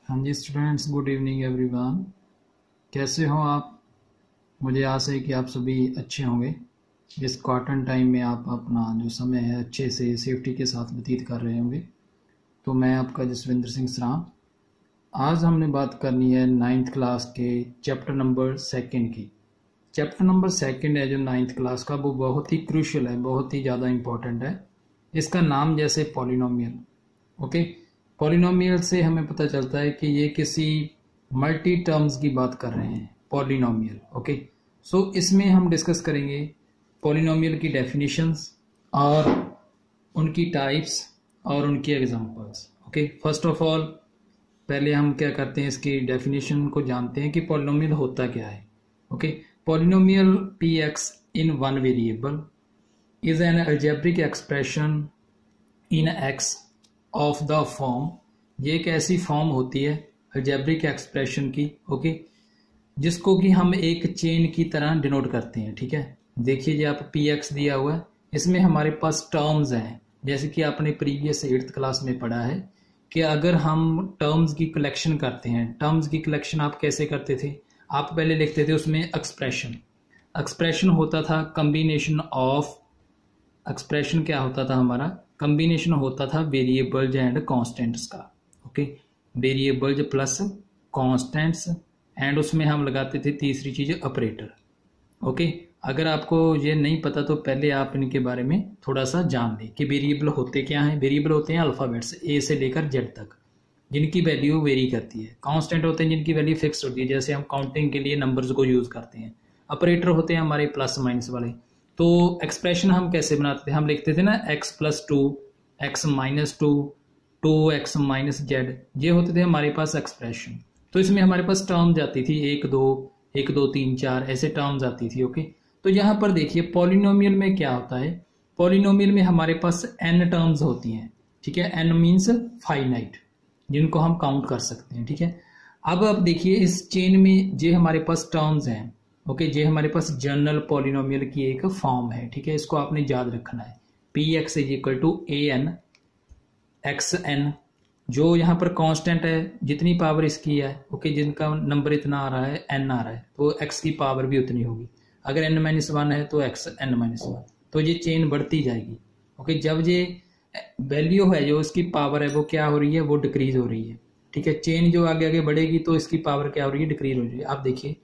हाँ जी students, good evening everyone. कैसे हो आप? मुझे आशा है कि आप सभी अच्छे होंगे। इस क्वार्टन टाइम में आप अपना जो समय है अच्छे से सेफ्टी के साथ व्यतीत कर रहे होंगे। तो मैं आपका जसविंदर सिंह सराम। आज हमने बात करनी है 9th क्लास के चैप्टर नंबर 2 की। चैप्टर नंबर 2 है जो 9th क्लास का, वो बहुत ही क्रूशियल है, बहुत ही ज़्यादा इम्पोर्टेंट है। इसका नाम जैसे पॉलिनोमियल। ओके, पॉलिनोमियल से हमें पता चलता है कि ये किसी मल्टी टर्म्स की बात कर रहे हैं, पॉलिनोमियल। ओके, सो इसमें हम डिस्कस करेंगे पॉलिनोमियल की डेफिनेशंस और उनकी टाइप्स और उनकी examples. Okay, first of all पहले हम क्या करते हैं, इसकी डेफिनेशन को जानते हैं कि पॉलिनोमियल होता क्या है। Okay, polynomial P x in one variable is an algebraic expression in x of the form. ये एक ऐसी फॉर्म होती है अलजेब्रिक एक्सप्रेशन की, ओके, जिसको कि हम एक चेन की तरह डिनोट करते हैं। ठीक है, देखिए जी आप पी एक्स दिया हुआ है, इसमें हमारे पास टर्म्स हैं। जैसे कि आपने प्रीवियस 8th क्लास में पढ़ा है कि अगर हम टर्म्स की कलेक्शन करते हैं, टर्म्स की कलेक्शन आप कैसे करते थे? आप पहले लिखते थे उसमें एक्सप्रेशन होता था कम्बिनेशन ऑफ, एक्सप्रेशन क्या होता था हमारा? कम्बिनेशन होता था वेरिएबल्स एंड कांस्टेंट्स का। Okay, variables plus constants, and उसमें हम लगाते थे तीसरी चीज ऑपरेटर। ओके, अगर आपको ये नहीं पता तो पहले आप इनके बारे में थोड़ा सा जान लें कि वेरिएबल होते क्या हैं। वेरिएबल होते हैं अल्फाबेट्स ए से लेकर जेड तक, जिनकी वैल्यू वेरी करती है। कांस्टेंट होते हैं जिनकी वैल्यू फिक्स होती है, जैसे हम काउंटिंग के लिए नंबर्स को यूज करते हैं। ऑपरेटर होते हैं हमारे प्लस माइनस वाले। तो एक्सप्रेशन हम कैसे बनाते थे? हम लिखते थे ना x + 2, x - 2, 2x - z, ये होते थे हमारे पास एक्सप्रेशन। तो इसमें हमारे पास टर्म्स आती थी 1 2 1 2 3 4 ऐसे टर्म्स आती थी। ओके, तो यहाँ पर देखिए पॉलिनोमियल में क्या होता है। पॉलिनोमियल में हमारे पास n टर्म्स होती हैं। ठीक है, n मीन्स फाइनाइट, जिनको हम काउंट कर सकते हैं। ठीक है, अब देखिए इस चेन में जो हमारे पास टर्म्स हैं, ओके, ये हमारे पास जनरल पॉलिनोमियल की एक फॉर्म है। ठीक है, इसको आपने याद रखना है। P x is equal to a n x n, जो यहाँ पर कांस्टेंट है, जितनी पावर इसकी है, ओके, जिनका नंबर इतना आ रहा है, एन आ रहा है, तो एक्स की पावर भी उतनी होगी। अगर एन -1 है तो एक्स n - 1, तो ये चेन बढ़ती जाएगी। ओके, जब ये वैल्यू है जो इसकी पावर है वो क्या हो रही है, वो डिक्रीज हो रही है। ठीक है, चेन जो आगे आगे बढ़ेगी तो इसकी पावर क्या हो रही है, डिक्रीज हो रही है। आप देखिए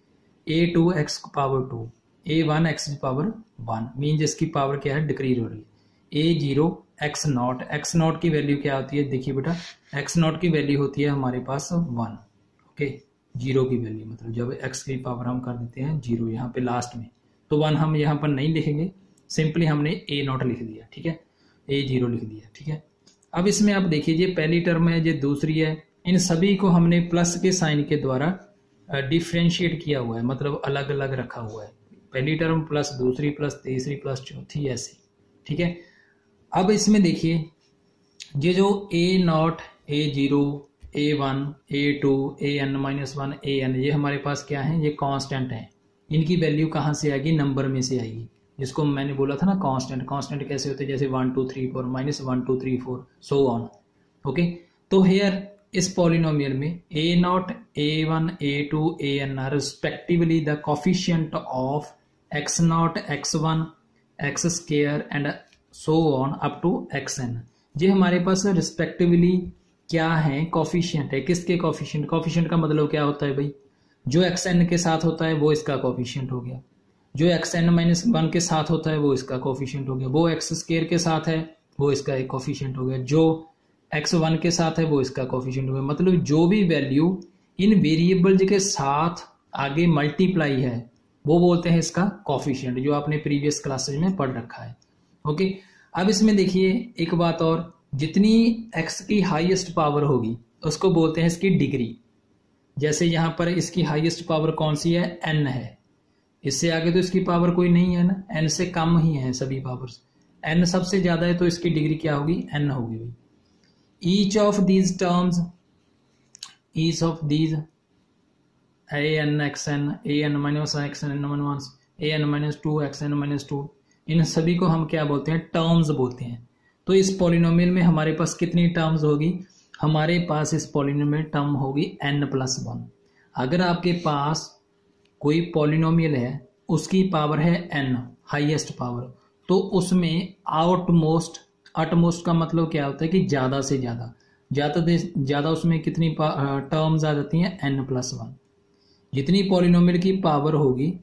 a2 x power 2, a1 x power 1, mean इसकी पावर क्या है, डिक्रीज हो रही है। a0 x0 की वैल्यू क्या होती है? देखिए बेटा, x0 की वैल्यू होती है हमारे पास 1। ओके, 0 की वैल्यू मतलब जब x की पावर हम कर देते हैं 0 यहाँ पे लास्ट में, तो 1 हम यहाँ पर नहीं लिखेंगे, सिंपली हमने a0 लिख दिया। ठीक है, a0 लिख दिया। ठीक है, अब इसमें आप देखिए ये पहली टर्म है, ये दूसरी है, इन सभी को हमने प्लस के साइन के द्वारा डिफ्रेंशिएट किया हुआ है, मतलब अलग अलग रखा हुआ है। पहली टर्म प्लस दूसरी प्लस तीसरी प्लस चौथी, ऐसी। ठीक है, अब इसमें देखिए ये जो a0 a0 a1 a2 an -1 an, ये हमारे पास क्या है, ये कांस्टेंट है। इनकी वैल्यू कहाँ से आएगी? नंबर में से आएगी, जिसको मैंने बोला था ना कांस्टेंट कैसे होते हैं, जैसे 1 2 3 4 -1 2 3 4 सो ऑन। ओके, तो हेयर इस पॉलिनोमियल में a0 a1 a2 an are respectively the coefficient of x0 x1 x square and so on up to xn। ये हमारे पास रिस्पेक्टिवली क्या है, कोफिशिएंट है। किसके कोफिशिएंट? कोफिशिएंट का मतलब क्या होता है भाई? जो xn के साथ होता है वो इसका कोफिशिएंट हो गया, जो xn - 1 के साथ होता है वो इसका कोफिशिएंट हो गया, वो x स्क्वायर के साथ है वो इसका एक कोफिशिएंट हो गया, जो x1 के साथ है वो इसका कोफिशिएंट हो गया। मतलब जो भी वैल्यू इन वेरिएबल्स के साथ आगे मल्टीप्लाई है वो बोलते हैं इसका कोफिशिएंट, जो आपने प्रीवियस क्लासेज में पढ़ रखा है। ओके, अब इसमें देखिए एक बात और, जितनी x की हाईएस्ट पावर होगी उसको बोलते हैं इसकी डिग्री। जैसे यहाँ पर इसकी हाईएस्ट पावर कौन सी है? n है, इससे आगे तो इसकी पावर कोई नहीं है ना, n से कम ही है सभी पावर्स, n सबसे ज्यादा है तो इसकी डिग्री क्या होगी? n होगी भाई। Each of these terms, each of these an xn an -1 xn -1 an -2 xn -2, इन सभी को हम क्या बोलते हैं? टर्म्स बोलते हैं। तो इस पॉलिनोमियल में हमारे पास कितनी टर्म्स होगी? हमारे पास इस पॉलिनोमियल टर्म होगी n+1। अगर आपके पास कोई पॉलिनोमियल है, उसकी पावर है n, हाईएस्ट पावर, तो उसमें आउटमोस्ट का मतलब क्या होता है कि ज़्यादा से ज़्यादा उसमें कितनी टर्म्स आ जाती हैं, n+1। जितनी पॉलिनोमियल की पावर होगी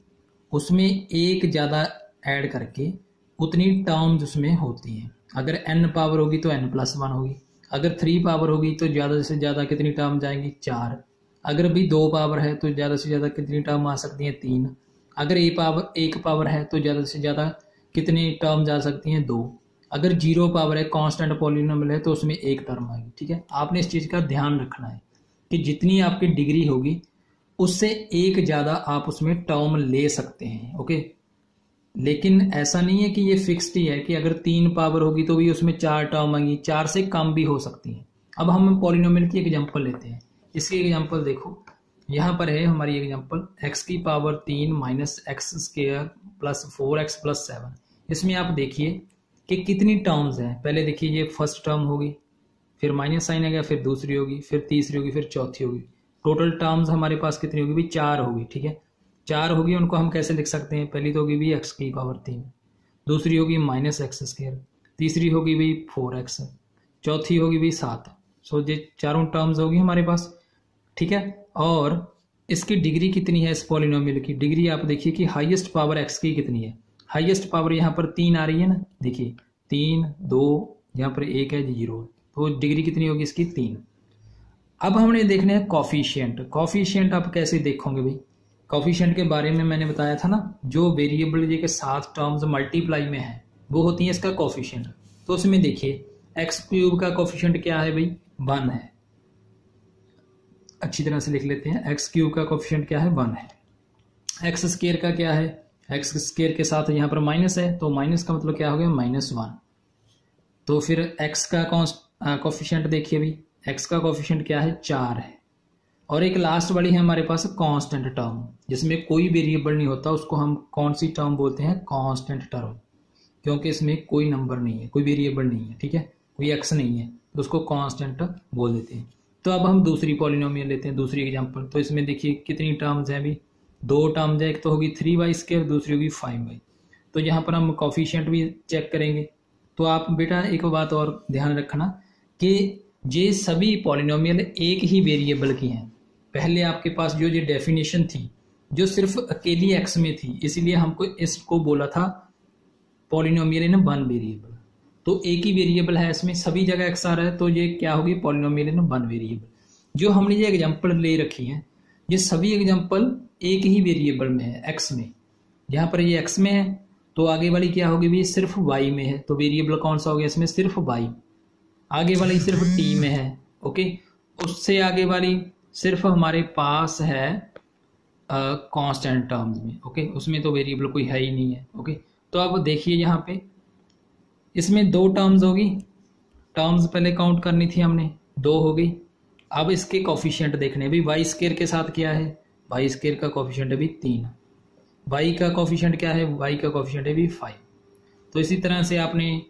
उसमें एक ज़्यादा ऐड करके उतनी टर्म्स उसमें होती हैं। अगर n पावर होगी तो n+1 होगी, अगर 3 पावर होगी तो ज़्यादा से ज़्यादा कितनी टर्म जाएंगी, 4। अगर भी 2 पावर है तो ज़्यादा से ज़्यादा कितनी टर्म आ सकती हैं, 3। अगर एक पावर है तो ज़्यादा से ज़्यादा कितनी टर्म जा सकती हैं, 2। अगर 0 पावर है, कांस्टेंट पॉलिनोमियल है, तो उसमें एक टर्म आएगी। ठीक है, आपने इस चीज़ का ध्यान रखना है कि जितनी आपकी डिग्री होगी उससे एक ज़्यादा आप उसमें टर्म ले सकते हैं। ओके, लेकिन ऐसा नहीं है कि ये फिक्स्ड ही है कि अगर 3 पावर होगी तो भी उसमें 4 टर्म आएंगी, 4 से कम भी हो सकती हैं। अब हम पॉलिनोमियल की एग्जांपल लेते हैं। इसकी एग्जांपल देखो, यहाँ पर है हमारी एग्जांपल x की power 3 minus x square plus 4x plus 7। इसमें आप देखिए कि कितनी टर्म्स हैं। पहले देखिए, ये फर्स्ट टर्म होगी, फिर माइनस साइन आ गया, फिर दूसरी होगी, फिर तीसरी होगी, फिर चौथी होगी। टोटल टर्म्स हमारे पास कितनी होगी भी, 4 होगी। ठीक है, 4 होगी। उनको हम कैसे लिख सकते हैं, पहली तो होगी भी x की पावर 3, दूसरी होगी माइनस एक्स स्क्वायर, तीसरी होगी भी 4x, चौथी होगी भी 7। सो ये चारों टर्म्स होगी हमारे पास। ठीक है, और इसकी डिग्री कितनी है, इस पॉलिनोमियल की डिग्री आप देखिए कि हाईएस्ट पावर x की कितनी है। हाईएस्ट पावर यहाँ पर 3 आ रही है ना, देखिए 3, 2, यहाँ पर 1 है, 0, तो डिग्री कितनी होगी इसकी, 3। अब हमने देखना है कॉफिशिएंट आप कैसे देखोगे भाई। कॉफिशिएंट के बारे में मैंने बताया था ना, जो वेरिएबल के साथ टर्म्स मल्टीप्लाई में है वो होती है इसका कॉफिशिएंट। तो उसमें देखिए x³ का कॉफिशिएंट क्या है भाई, 1 है। अच्छी तरह से लिख लेते हैं, x³ का कॉफिशिएंट क्या है, 1 है। x² का क्या है, x² के साथ यहाँ पर माइनस है, तो माइनस का मतलब क्या हो गया, -1। तो फिर x का कॉफिशिएंट देखिए भाई, x का कॉफिशिएंट क्या है, 4 है। और एक लास्ट वाली है हमारे पास कांस्टेंट टर्म, जिसमें कोई वेरिएबल नहीं होता, उसको हम कौन सी टर्म बोलते हैं, कांस्टेंट टर्म, क्योंकि इसमें कोई नंबर नहीं है, कोई वेरिएबल नहीं है। ठीक है, कोई x नहीं है, तो उसको कांस्टेंट बोल देते हैं। तो अब हम दूसरी पॉलिनोमियल लेते हैं, दूसरी एग्जांपल। तो इसमें देखिए कितनी टर्म्स हैं अभी, 2 टर्म्स है, एक तो होगी 3y², दूसरी होगी 5y। तो यहाँ पर हम कॉफिशिएंट भी चेक करेंगे। तो आप बेटा एक बात और ध्यान रखना कि ये सभी पॉलिनोमियल एक ही वेरिएबल की हैं। पहले आपके पास जो ये डेफिनेशन थी जो सिर्फ अकेली x में थी, इसीलिए हमको इसको बोला था पॉलिनोमियल इन 1 वेरिएबल। तो एक ही वेरिएबल है, इसमें सभी जगह x आ रहा है, तो ये क्या होगी, पॉलिनोमियल इन 1 वेरिएबल। जो हमने ये एग्जांपल ले रखी है, ये सभी एग्जांपल एक ही वेरिएबल में है, x में। यहाँ पर ये x में है, तो आगे वाली क्या होगी भी, सिर्फ y में है, तो वेरिएबल कौन सा हो गया इसमें, सिर्फ y। आगे वाली सिर्फ t में है। ओके, उससे आगे वाली सिर्फ हमारे पास है कांस्टेंट टर्म्स में। ओके, उसमें तो वेरिएबल कोई है ही नहीं है। ओके, तो अब देखिए यहाँ पे इसमें 2 टर्म्स होगी, टर्म्स पहले काउंट करनी थी हमने, 2 हो गई। अब इसके कॉफिशिएंट देखने भी, y² के साथ क्या है, y² का कॉफिशिएंट है भी 3, y का कॉफिशिएंट क्या है, y का कॉफिशिएंट है भी 5। तो इसी तरह से आपने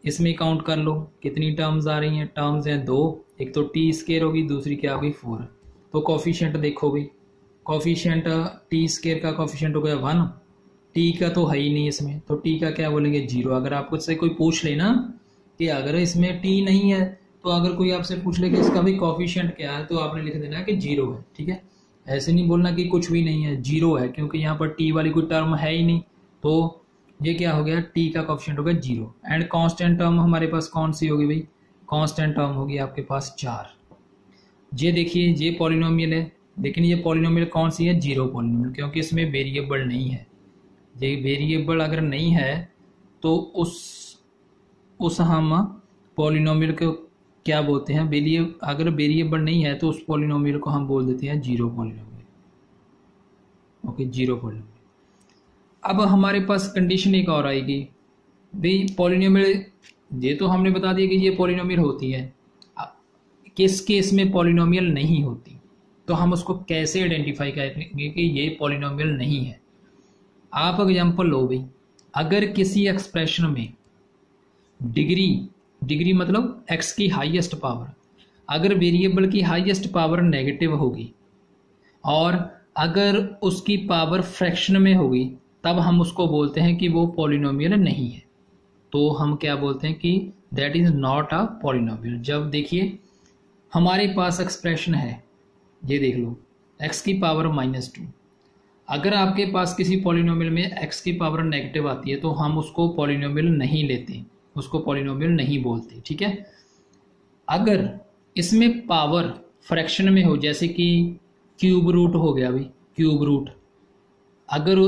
इसमें काउंट कर लो कितनी टर्म्स आ रही हैं, टर्म्स हैं 2, एक तो t² होगी, दूसरी क्या होगी 4। तो कॉफिशिएंट देखो भाई, कॉफिशिएंट t² का कॉफिशिएंट हो गया 1, t का तो है ही नहीं इसमें, तो t का क्या बोलेंगे, 0। अगर आपको से कोई पूछ लेना कि अगर इसमें t नहीं है, तो अगर कोई आपसे पूछ ले कि इसका भी कॉफिशिएंट क्या है, तो आपने लिख देना कि 0 है। ठीक है, ऐसे नहीं बोलना कि कुछ भी नहीं है, 0 है, क्योंकि यहाँ पर t वाली कोई टर्म है ही नहीं। तो ये क्या हो गया, t का कॉफिशिएंट हो गया 0। एंड कांस्टेंट टर्म हमारे पास कौन सी होगी भाई, कांस्टेंट टर्म होगी आपके पास 4। ये देखिए ये पॉलिनोमियल है, लेकिन ये पॉलिनोमियल कौन सी है, 0 पॉलिनोमियल, क्योंकि इसमें वेरिएबल नहीं है। ये वेरिएबल अगर नहीं है तो उस हम पॉलिनोमियल को क्या बोलते हैं, अगर वेरिएबल नहीं है तो उस पॉलिनोमियल को हम बोल देते हैं 0 पॉलिनोमियल। Okay, 0 polynomial. अब हमारे पास कंडीशन एक और आएगी भाई, पॉलिनोमियल, ये तो हमने बता दिया कि ये पॉलिनोमियल होती है, किस केस में पॉलिनोमियल नहीं होती, तो हम उसको कैसे आइडेंटिफाई करेंगे कि ये पॉलिनोमियल नहीं है। आप एग्जांपल लो भाई, अगर किसी एक्सप्रेशन में डिग्री मतलब x की हाईएस्ट पावर, अगर वेरिएबल की हाईएस्ट पावर नेगेटिव होगी और अगर उसकी पावर फ्रैक्शन में होगी तब हम उसको बोलते हैं कि वो पॉलिनोमियल नहीं है। तो हम क्या बोलते हैं कि that is not a polynomial. जब देखिए हमारे पास एक्सप्रेशन है, ये देख लो x की पावर -2, अगर आपके पास किसी पॉलिनोमियल में x की पावर नेगेटिव आती है तो हम उसको पॉलिनोमियल नहीं लेते, उसको पॉलिनोमियल नहीं बोलते, ठीक है। अगर इसमें पावर फ्रैक्शन में हो, जैसे कि क्यूब रूट हो गया भाई, क्यूब रूट, अगर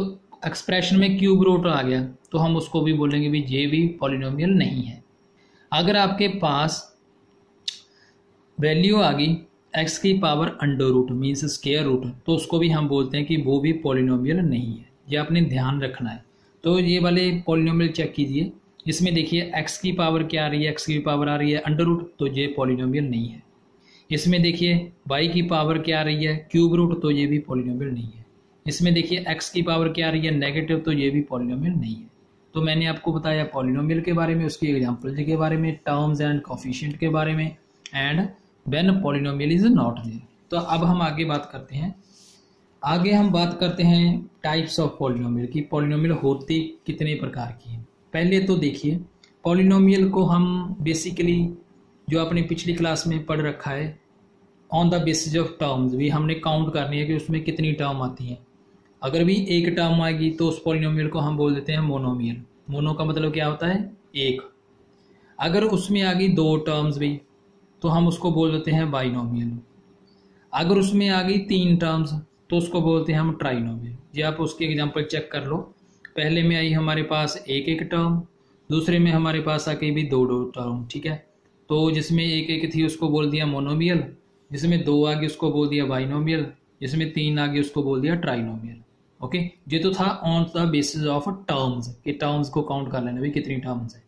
एक्सप्रेशन में क्यूब रूट आ गया तो हम उसको भी बोलेंगे भी ये भी पॉलिनोमियल नहीं है। अगर आपके पास वैल्यू आ गई x की power under root means square root, तो उसको भी हम बोलते हैं कि वो भी पॉलिनोमियल नहीं है। ये आपने ध्यान रखना है। तो ये वाले पॉलिनोमियल चेक कीजिए, इसमें देखिए x की पावर क्या आ रही है, x की पावर आ रही है अंडर रूट, तो ये पॉलिनोमियल नहीं है। इसमें देखिए y की पावर क्या आ रही है, क्यूब रूट, तो ये भी पॉलिनोमियल नहीं है। इसमें देखिए x की पावर क्या आ रही है, नेगेटिव, तो ये भी पॉलिनोमियल नहीं है। तो मैंने आपको बताया पॉलिनोमियल के बारे में, उसकी एग्जाम्पल के बारे में, टर्म्स एंड कोफिशिएंट के बारे में, and when polynomial is not there. तो अब हम आगे बात करते हैं, हम बात करते हैं टाइप्स ऑफ पॉलिनोमियल की, पॉलिनोमियल होते कितने प्रकार की हैं। पहले तो देखिए पॉलिनोमियल को हम बेसिकली जो अपनी पिछली क्लास में पढ़ रखा है, on the basis of terms, भी हमने काउंट करनी है कि उसमें कितनी टर्म आती हैं। अगर भी एक टर्म आएगी तो उस पॉलिनोमियल को हम बोल देते हैं मोनोमियल। मोनो का मतलब क्या होता है, एक। अगर उसमें आ गई दो टर्म्स भी तो हम उसको बोल देते हैं बाइनोमियल। अगर उसमें आ गई तीन टर्म्स तो उसको बोलते हैं हम ट्राइनोमियल। ये आप उसके एग्जांपल चेक कर लो। पहले में आई हमारे पास एक एक टर्म, दूसरे में हमारे पास आ गई भी दो दो टर्म, ठीक है। तो जिसमें एक एक थी उसको बोल दिया मोनोमियल, जिसमें दो आ गई उसको बोल दिया बाइनोमियल, जिसमें तीन आ गई उसको बोल दिया ट्राइनोमियल। ओके, ये तो था on the basis of terms, कि टर्म्स को काउंट कर लेना भी कितनी टर्म्स है।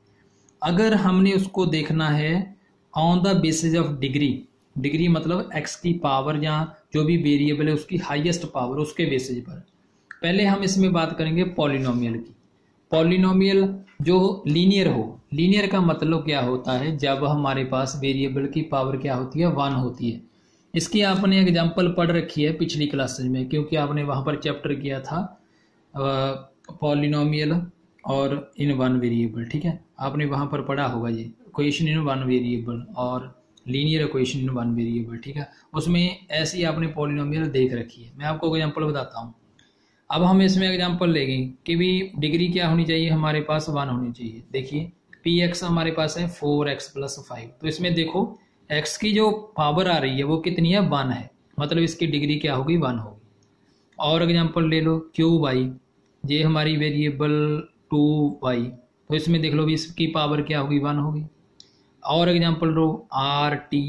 अगर हमने उसको देखना है on the basis of degree, degree मतलब x की पावर या जो भी वेरिएबल है उसकी हाईएस्ट पावर, उसके बेसिस पर। पहले हम इसमें बात करेंगे पॉलिनोमियल की। पॉलिनोमियल जो लीनियर हो, लीनियर का मतलब क्या होता है, जब हमारे पास वेरिएबल की पावर क्या होती है, 1 होती है। इसकी आपने एग्जांपल पढ़ रखी है पिछली क्लासेज में, क्योंकि आपने वहां पर चैप्टर किया था पॉलिनोमियल और इन वन वेरिएबल, ठीक है। आपने वहां पर पढ़ा होगा ये इक्वेशन इन वन वेरिएबल और linear equation in one variable, ठीक है। उसमें ऐसी आपने पॉलिनोमियल देख रखी है। मैं आपको एग्जांपल बताता हूँ। अब हम इसमें एग्जांपल लेंगे कि भी डिग्री क्या होनी चाहिए, हमारे पास 1 होनी चाहिए। देखिए px हमारे पास है 4x + 5, तो इसमें देखो x की जो पावर आ रही है वो कितनी है, 1 है, मतलब इसकी डिग्री क्या होगी, 1 होगी। और एग्जांपल ले लो qy, ये हमारी वेरिएबल 2y, तो इसमें देख लो भी इसकी पावर क्या होगी, 1 होगी। और एग्जांपल लो rt,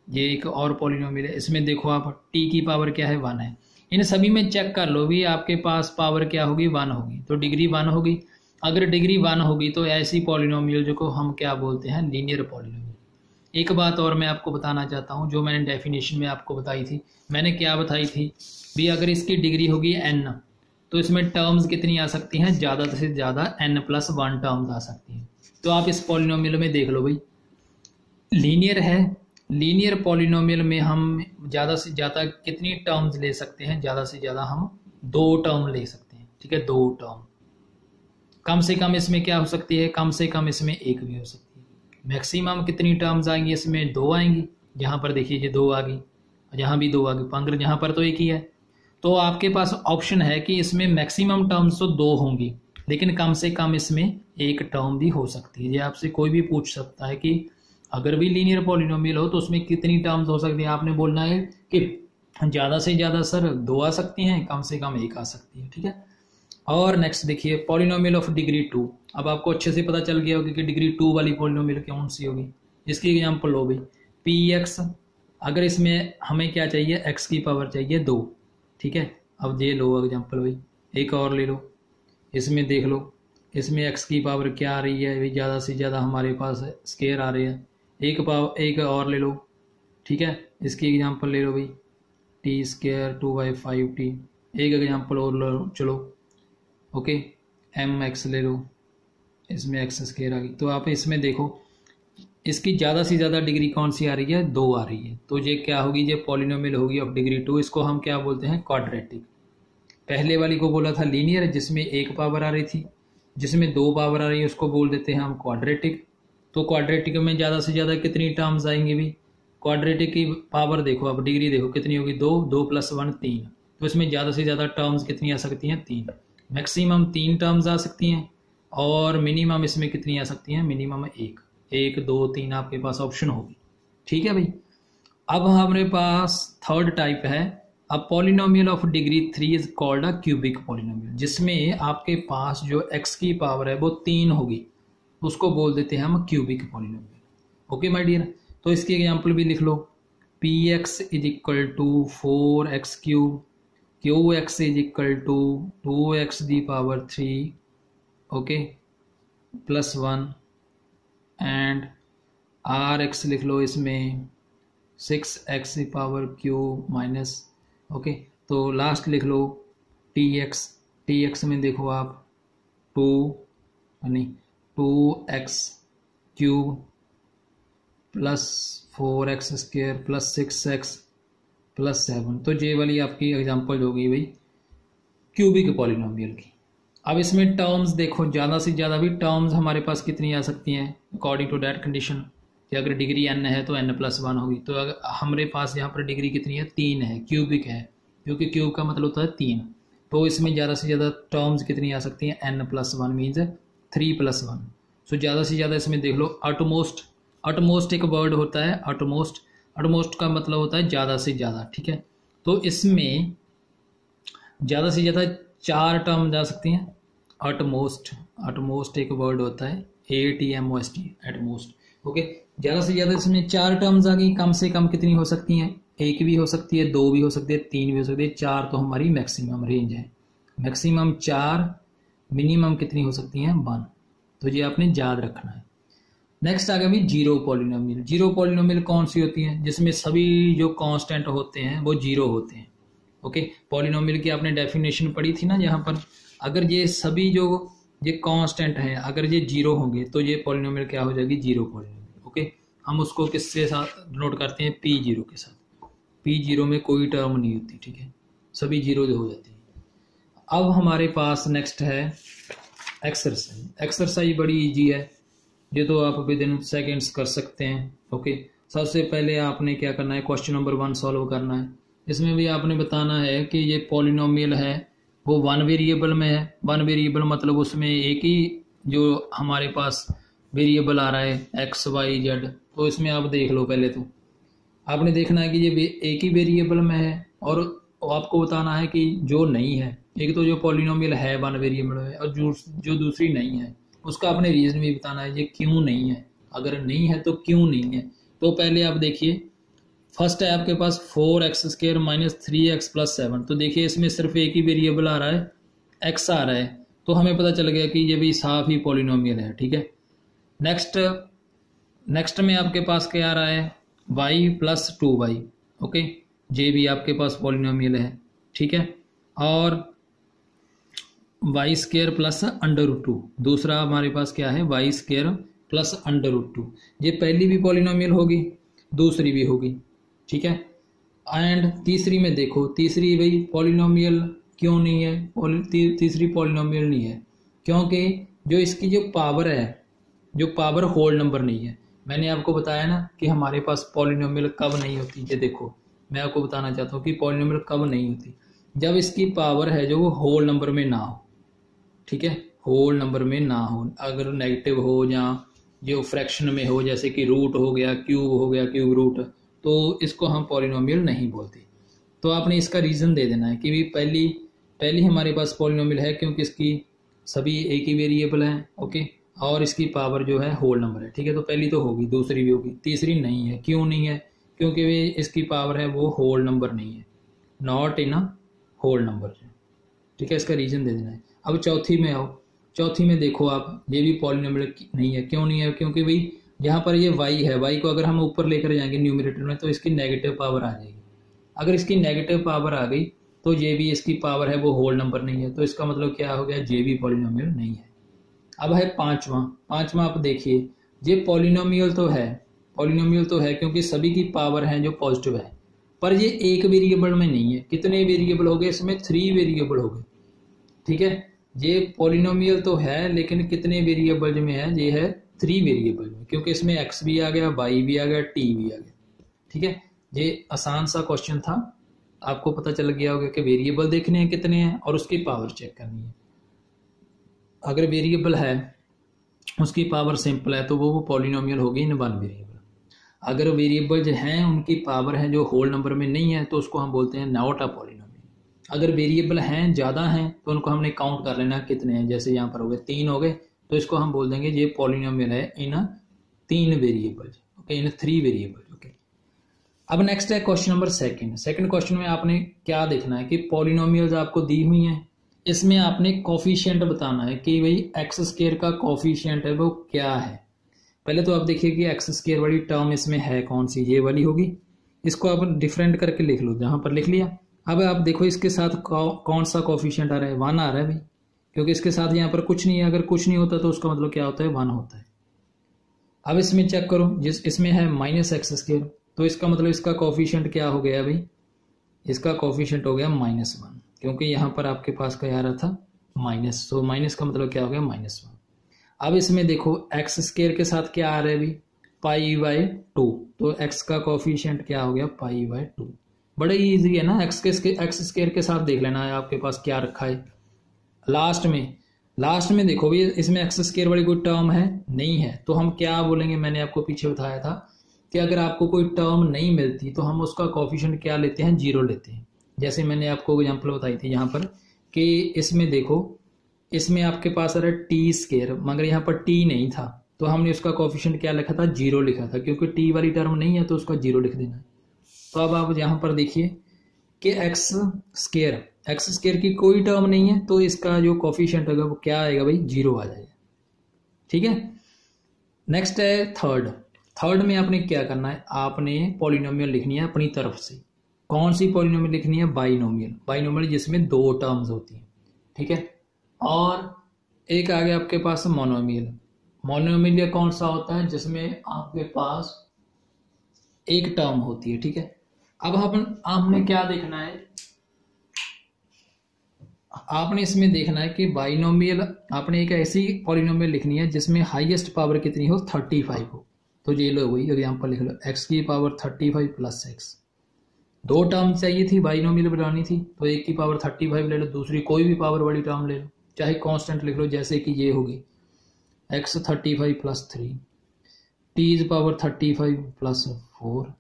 ये एक और पॉलिनोमियल है, इसमें देखो आप t की पावर क्या है, 1 है। इन सभी में चेक कर लो भी आपके पास पावर क्या होगी, 1 होगी, तो डिग्री 1 होगी। अगर डिग्री 1 होगी तो ऐसी पॉलिनोमियल जो को हम क्या बोलते हैं, लीनियर पॉलिनोमियल। एक बात और मैं आपको बताना चाहता हूँ, जो मैंने डेफिनेशन में आपको बताई थी, मैंने क्या बताई थी भी, अगर इसकी डिग्री होगी n तो इसमें टर्म्स कितनी आ सकती हैं, ज़्यादा से ज़्यादा n+1 टर्म्स आ सकती हैं। तो आप इस पॉलिनोमियल में देख लो भाई, लीनियर है, लीनियर पॉलिनोमियल में हम ज़्यादा से ज़्यादा कितनी टर्म्स ले सकते हैं, ज़्यादा से ज़्यादा हम 2 टर्म ले सकते हैं, ठीक है, 2 टर्म। कम से कम इसमें क्या हो सकती है, कम से कम इसमें 1 भी हो सकती है। मैक्सिमम कितनी टर्म्स आएंगी, इसमें 2 आएंगी। यहाँ पर देखिए ये 2 आ गई, यहाँ भी 2 आ गई, पंद्रह, यहाँ पर तो 1 ही है। तो आपके पास ऑप्शन है कि इसमें मैक्सिमम टर्म्स तो 2 होंगी, लेकिन कम से कम इसमें 1 टर्म भी हो सकती है। ये आपसे कोई भी पूछ सकता है कि अगर भी लीनियर पॉलिनोमियल हो तो उसमें कितनी टर्म्स हो सकती है, आपने बोलना है कि ज़्यादा से ज़्यादा सर 2 आ सकती हैं, कम से कम 1 आ सकती है, ठीक है। और नेक्स्ट देखिए पॉलिनोमियल ऑफ डिग्री 2। अब आपको अच्छे से पता चल गया होगा कि डिग्री 2 वाली पॉलिनोमियल कौन सी होगी। इसकी एग्जांपल लो भाई, px, अगर इसमें हमें क्या चाहिए, x की पावर चाहिए 2, ठीक है। अब ये लो एग्जांपल भाई, एक और ले लो, इसमें देख लो, इसमें x की पावर क्या आ रही है, ज़्यादा से ज़्यादा हमारे पास स्क्वायर आ रही है। एक और ले लो, ठीक है। इसकी एग्जांपल ले लो भाई, t² 2/5t। एक एग्जांपल और लो, चलो ओके, mx ले लो, इसमें x² आ गई। तो आप इसमें देखो इसकी ज़्यादा से ज़्यादा डिग्री कौन सी आ रही है, 2 आ रही है, तो ये क्या होगी, ये पॉलिनोमियल होगी ऑफ डिग्री 2। इसको हम क्या बोलते हैं, क्वाड्रेटिक। पहले वाली को बोला था लीनियर, जिसमें 1 पावर आ रही थी, जिसमें 2 पावर आ रही है उसको बोल देते हैं हम क्वाड्रेटिक। तो क्वाड्रेटिक में ज़्यादा से ज़्यादा कितनी टर्म्स आएंगी भी, क्वाड्रेटिक की पावर देखो, अब डिग्री देखो कितनी होगी, 2, 2 + 1 3। तो इसमें ज़्यादा से ज़्यादा टर्म्स कितनी आ सकती हैं, 3। मैक्सिमम 3 टर्म्स आ सकती हैं, और मिनिमम इसमें कितनी आ सकती हैं, मिनिमम 1, 1, 2, 3 आपके पास ऑप्शन होगी। ठीक है भाई। अब हमारे पास थर्ड टाइप है, a polynomial of degree 3 is called a cubic polynomial, जिसमें आपके पास जो x की पावर है वो 3 होगी, उसको बोल देते हैं हम cubic polynomial. Okay my dear, तो इसकी एग्जांपल भी लिख लो, px = 4x³, qx = 2x⁻³ okay +1, and rx लिख लो इसमें 6x⁻³ ओके। तो लास्ट लिख लो tx में देखो आप 2x³ + 4x² + 6x + 7। तो ये वाली आपकी एग्जांपल होगी भाई क्यूबिक पॉलिनोमियल की। अब इसमें टर्म्स देखो, ज़्यादा से ज़्यादा भी टर्म्स हमारे पास कितनी आ सकती हैं, अकॉर्डिंग टू दैट कंडीशन, कि अगर डिग्री n है तो n+1 होगी। तो अगर हमारे पास यहाँ पर डिग्री कितनी है, 3 है, क्यूबिक है, क्योंकि क्यूब का मतलब होता है 3। तो इसमें ज़्यादा से ज़्यादा टर्म्स कितनी आ सकती हैं, n+1 मीन्स 3+1। सो ज़्यादा से ज़्यादा इसमें देख लो अटमोस्ट एक वर्ड होता है, अटमोस्ट का मतलब होता है ज़्यादा से ज़्यादा। ठीक है, तो इसमें ज़्यादा से ज़्यादा 4 टर्म जा सकती हैं। अटमोस्ट एक वर्ड होता है, ATMOST, एटमोस्ट। ओके, ज़्यादा से ज़्यादा इसमें 4 टर्म्स आ गई। कम से कम कितनी हो सकती हैं, 1 भी हो सकती है, 2 भी हो सकती है, 3 भी हो सकती है, 4 तो हमारी मैक्सिमम रेंज है। मैक्सिमम 4, मिनिमम कितनी हो सकती हैं, 1। तो ये आपने याद रखना है। नेक्स्ट आ गया भी जीरो पॉलिनोमियल। जीरो पॉलिनोमियल कौन सी होती है, जिसमें सभी जो कांस्टेंट होते हैं वो जीरो होते हैं। ओके, पॉलिनोमियल की आपने डेफिनेशन पढ़ी थी ना, यहाँ पर अगर ये सभी जो ये कांस्टेंट हैं अगर ये जीरो होंगे तो ये पॉलिनोमियल क्या हो जाएगी, जीरो पॉलिनोमियल। ओके, हम उसको किससे साथ नोट करते हैं, P0 के साथ। P0 में कोई टर्म नहीं होती, ठीक है, सभी जीरो हो जाती है। अब हमारे पास नेक्स्ट है एक्सरसाइज। एक्सरसाइज बड़ी इजी है, ये तो आप विद इन सेकेंड्स कर सकते हैं। ओके, सबसे पहले आपने क्या करना है, क्वेश्चन नंबर 1 सॉल्व करना है। इसमें भी आपने बताना है कि ये पॉलिनोमियल है वो 1 वेरिएबल में है। 1 वेरिएबल मतलब उसमें एक ही जो हमारे पास वेरिएबल आ रहा है x, y, z। तो इसमें आप देख लो, पहले तो आपने देखना है कि ये एक ही वेरिएबल में है, और आपको बताना है कि जो नहीं है, एक तो जो पॉलिनोमियल है 1 वेरिएबल में और जो दूसरी नहीं है उसका आपने रीज़न भी बताना है, ये क्यों नहीं है, अगर नहीं है तो क्यों नहीं है। तो पहले आप देखिए, फर्स्ट है आपके पास 4x² - 3x + 7। तो देखिए इसमें सिर्फ एक ही वेरिएबल आ रहा है, x आ रहा है, तो हमें पता चल गया कि ये भी साफ ही पॉलिनोमियल है। ठीक है, नेक्स्ट में आपके पास क्या आ रहा है, y + 2y। ओके, ये भी आपके पास पॉलिनोमियल है। ठीक है, और y² + √2, दूसरा हमारे पास क्या है, y² + √2। ये पहली भी पॉलिनोमियल होगी, दूसरी भी होगी। ठीक है, एंड तीसरी में देखो, तीसरी भाई पॉलिनोमियल क्यों नहीं है, तीसरी पॉलिनोमियल नहीं है क्योंकि जो इसकी जो पावर है, जो पावर होल नंबर नहीं है। मैंने आपको बताया ना कि हमारे पास पॉलिनोमियल कब नहीं होती। ये देखो, मैं आपको बताना चाहता हूँ कि पॉलिनोमियल कब नहीं होती, जब इसकी पावर है जो वो होल नंबर में ना हो। ठीक है, होल नंबर में ना हो, अगर नेगेटिव हो या जो फ्रैक्शन में हो, जैसे कि रूट हो गया, क्यूब हो गया, क्यूब रूट, तो इसको हम पॉलिनोमियल नहीं बोलते। तो आपने इसका रीज़न दे देना है कि भी पहली हमारे पास पॉलिनोमियल है क्योंकि इसकी सभी एक ही वेरिएबल हैं। ओके, और इसकी पावर जो है होल नंबर है। ठीक है, तो पहली तो होगी, दूसरी भी होगी, तीसरी नहीं है। क्यों नहीं है, क्योंकि वे इसकी पावर है वो होल नंबर नहीं है, not in a whole number. ठीक है, इसका रीज़न दे देना है। अब चौथी में आओ, चौथी में देखो आप, ये भी पॉलिनोमियल नहीं है। क्यों नहीं है, क्योंकि भाई यहाँ पर ये y है, y को अगर हम ऊपर लेकर जाएंगे न्यूमरेटर में तो इसकी नेगेटिव पावर आ जाएगी। अगर इसकी नेगेटिव पावर आ गई तो ये भी इसकी पावर है वो होल नंबर नहीं है, तो इसका मतलब क्या हो गया, ये भी पॉलिनोमियल नहीं है। अब है पांचवा आप देखिए, ये पॉलिनोमियल तो है क्योंकि सभी की पावर है जो पॉजिटिव है, पर ये एक वेरिएबल में नहीं है। कितने वेरिएबल हो गए इसमें? 3 वेरिएबल हो गए, ठीक है। ये पॉलिनोमियल तो है लेकिन कितने वेरिएबल में है? ये है 3 वेरिएबल में, क्योंकि इसमें x भी आ गया, y भी आ गया, t भी आ गया, ठीक है। ये आसान सा क्वेश्चन था, आपको पता चल गया होगा कि वेरिएबल देखने हैं कितने हैं और उसकी पावर चेक करनी है। अगर वेरिएबल है उसकी पावर सिंपल है तो वो पॉलिनोमियल होगी इन 1 वेरिएबल। अगर वेरिएबल जो हैं उनकी पावर है जो होल नंबर में नहीं है तो उसको हम बोलते हैं नॉट अ पॉलिनोमियल। अगर वेरिएबल हैं ज़्यादा हैं तो उनको हमने काउंट कर लेना कितने हैं, जैसे यहाँ पर हो गए 3 हो गए, तो इसको हम बोल देंगे ये पॉलिनोमियल है इन 3 वेरिएबल, ओके, इन 3 वेरिएबल, ओके। अब नेक्स्ट है क्वेश्चन नंबर सेकंड क्वेश्चन में आपने क्या देखना है कि पॉलिनोमियल्स आपको दी हुई हैं, इसमें आपने कोफिशिएंट बताना है कि भाई एक्स स्क्वायर का कोफिशिएंट है वो क्या है। पहले तो आप देखिए कि एक्स स्क्वायर वाली टर्म इसमें है कौन सी, ये वाली होगी। इसको आप डिफरेंट करके लिख लो, जहां पर लिख लिया। अब आप देखो इसके साथ कौन सा कोफिशिएंट आ रहा है? 1 आ रहा है भाई, क्योंकि इसके साथ यहाँ पर कुछ नहीं है। अगर कुछ नहीं होता तो उसका मतलब क्या होता है? 1 होता है। अब इसमें चेक करो, इसमें है -x², तो इसका मतलब इसका कोफिशिएंट क्या हो गया भाई? इसका कोफिशिएंट हो गया -1, क्योंकि यहाँ पर आपके पास क्या आ रहा था? माइनस, तो माइनस का मतलब क्या हो गया? -1। अब इसमें देखो x² के साथ क्या आ रहा है भाई? π/2, तो x का कोफिशिएंट क्या हो गया? π/2। बड़ा ही ईजी है ना, x² के साथ देख लेना है आपके पास क्या रखा है। लास्ट में देखो भी इसमें x² वाली कोई टर्म है? नहीं है, तो हम क्या बोलेंगे? मैंने आपको पीछे बताया था कि अगर आपको कोई टर्म नहीं मिलती तो हम उसका कोफिशिएंट क्या लेते हैं? 0 लेते हैं। जैसे मैंने आपको एग्जांपल बताई थी यहाँ पर कि इसमें देखो, इसमें आपके पास आ रहा है t², मगर यहाँ पर t नहीं था तो हमने उसका कोफिशिएंट क्या लिखा था? 0 लिखा था, क्योंकि t वाली टर्म नहीं है तो उसका 0 लिख देना है। तो अब आप यहाँ पर देखिए कि x² की कोई टर्म नहीं है तो इसका जो कोफिशिएंट होगा वो क्या आएगा भाई? 0 आ जाएगा, ठीक है। नेक्स्ट है थर्ड में आपने क्या करना है? आपने पॉलिनोमियल लिखनी है अपनी तरफ से। कौन सी पॉलिनोमियल लिखनी है? बाइनोमियल जिसमें 2 टर्म्स होती हैं, ठीक है। और एक आ गया आपके पास मोनोमियल कौन सा होता है? जिसमें आपके पास एक टर्म होती है, ठीक है। अब आपने क्या देखना है? आपने इसमें देखना है कि बाइनोमियल, आपने एक ऐसी पॉलिनोमियल लिखनी है जिसमें हाईएस्ट पावर कितनी हो? 35 हो। तो ये लो वही एग्जांपल लिख लो, x की पावर 35 + x। 2 टर्म चाहिए थी, बाइनोमियल बनानी थी, तो एक की पावर 35 ले लो, दूसरी कोई भी पावर वाली टर्म ले लो, चाहे कांस्टेंट लिख लो, जैसे कि ये होगी x 35 + 3, t⁻³ 35 + 4,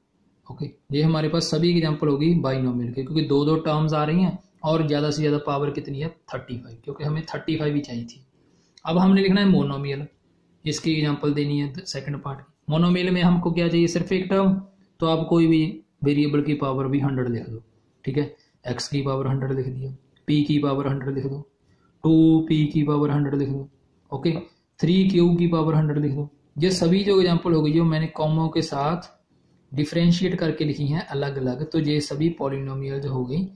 ओके। ये हमारे पास सभी एग्जांपल होगी बाइनोमियल के, क्योंकि 2 टर्म्स आ रही हैं और ज़्यादा से ज़्यादा पावर कितनी है? 35, क्योंकि हमें 35 ही चाहिए थी। अब हमने लिखना है मोनोमियल, इसकी एग्जांपल देनी है सेकंड पार्ट। मोनोमियल में हमको क्या चाहिए? सिर्फ एक टर्म, तो आप कोई भी वेरिएबल की पावर भी 100 लिख दो, ठीक है। x की पावर 100 लिख दिया, p की पावर 100 लिख दो, 2p की पावर 100 लिख दो, ओके, 3q की पावर 100 लिख दो। ये सभी जो एग्जांपल होगी जो मैंने कॉमो के साथ डिफ्रेंशिएट करके लिखी हैं अलग अलग, तो ये सभी पॉलिनोमियल जो हो गई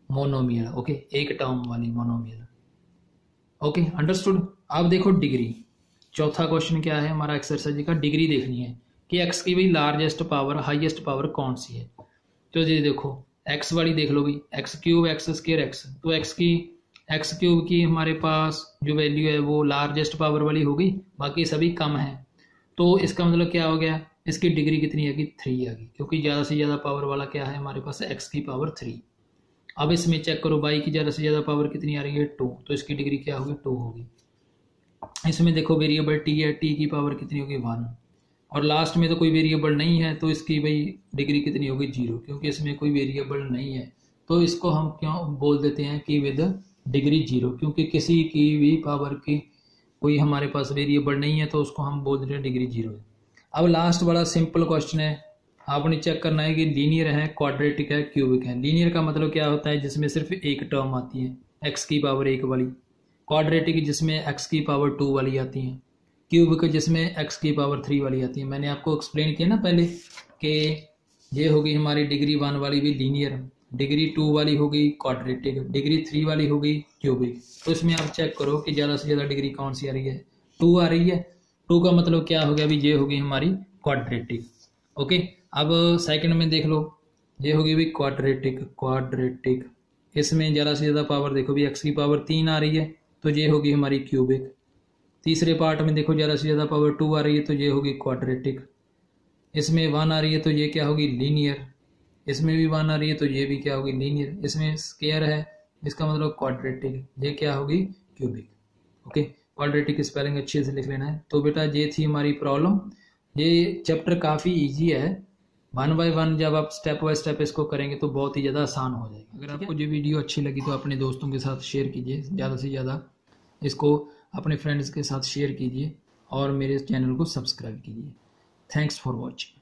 मोनोमियल, ओके, एक टर्म वाली मोनोमियल, ओके, अंडरस्टूड। अब देखो डिग्री, चौथा क्वेश्चन क्या है हमारा एक्सरसाइज का? डिग्री देखनी है कि x की भी लार्जेस्ट पावर, हाईएस्ट पावर कौन सी है। तो ये देखो x वाली देख लो भाई, x³ x², x, तो x³ की हमारे पास जो वैल्यू है वो लार्जेस्ट पावर वाली होगी, बाकी सभी कम है। तो इसका मतलब क्या हो गया? इसकी डिग्री कितनी आएगी? 3 आएगी, क्योंकि ज़्यादा से ज़्यादा पावर वाला क्या है हमारे पास? x की पावर 3। अब इसमें चेक करो y की ज़्यादा से ज़्यादा पावर कितनी आ रही है? 2, तो इसकी डिग्री क्या होगी? 2 होगी। इसमें देखो वेरिएबल t है, t की पावर कितनी होगी? 1, और लास्ट में तो कोई वेरिएबल नहीं है तो इसकी भाई डिग्री कितनी होगी? 0, क्योंकि इसमें कोई वेरिएबल नहीं है। तो इसको हम क्यों बोल देते हैं कि विद डिग्री 0, क्योंकि किसी की भी पावर की कोई हमारे पास वेरिएबल नहीं है तो उसको हम बोल देते हैं डिग्री 0 है। अब लास्ट वाला सिंपल क्वेश्चन है, आपने चेक करना है कि लीनियर है, क्वाड्रेटिक है, क्यूबिक है। लीनियर का मतलब क्या होता है? जिसमें सिर्फ एक टर्म आती है x की पावर 1 वाली, क्वाड्रेटिक जिसमें x की पावर 2 वाली आती है, क्यूबिक जिसमें x की पावर 3 वाली आती है। मैंने आपको एक्सप्लेन किया ना पहले कि ये होगी हमारी डिग्री 1 वाली भी लीनियर, डिग्री 2 वाली होगी क्वाड्रेटिक, डिग्री 3 वाली होगी क्यूबिक। तो इसमें आप चेक करो कि ज़्यादा से ज़्यादा डिग्री कौन सी आ रही है? 2 आ रही है, 2 का मतलब क्या हो गया, अभी ये होगी हमारी क्वाड्रेटिक। ओके, अब सेकंड में देख लो, ये होगी भी क्वाड्रेटिक। इसमें ज़्यादा से ज़्यादा पावर देखो भी x की पावर 3 आ रही है, तो ये होगी हमारी क्यूबिक। तीसरे पार्ट में देखो ज़्यादा से ज़्यादा पावर 2 आ रही है, तो ये होगी क्वाड्रेटिक। इसमें 1 आ रही है, तो ये क्या होगी, लीनियर। इसमें भी 1 आ रही है, तो ये भी क्या होगी, लीनियर। इसमें स्क्वायर है, इसका मतलब क्वाड्रेटिक। ये क्या होगी, क्यूबिक। ओके, क्वाड्रेटिक स्पेलिंग अच्छे से लिख लेना है। तो बेटा ये थी हमारी प्रॉब्लम। ये चैप्टर काफ़ी इजी है, 1 बाय 1 जब आप स्टेप बाय स्टेप इसको करेंगे तो बहुत ही ज़्यादा आसान हो जाएगा। अगर आपको ये वीडियो अच्छी लगी तो अपने दोस्तों के साथ शेयर कीजिए, ज़्यादा से ज़्यादा इसको अपने फ्रेंड्स के साथ शेयर कीजिए और मेरे चैनल को सब्सक्राइब कीजिए। Thanks for watching.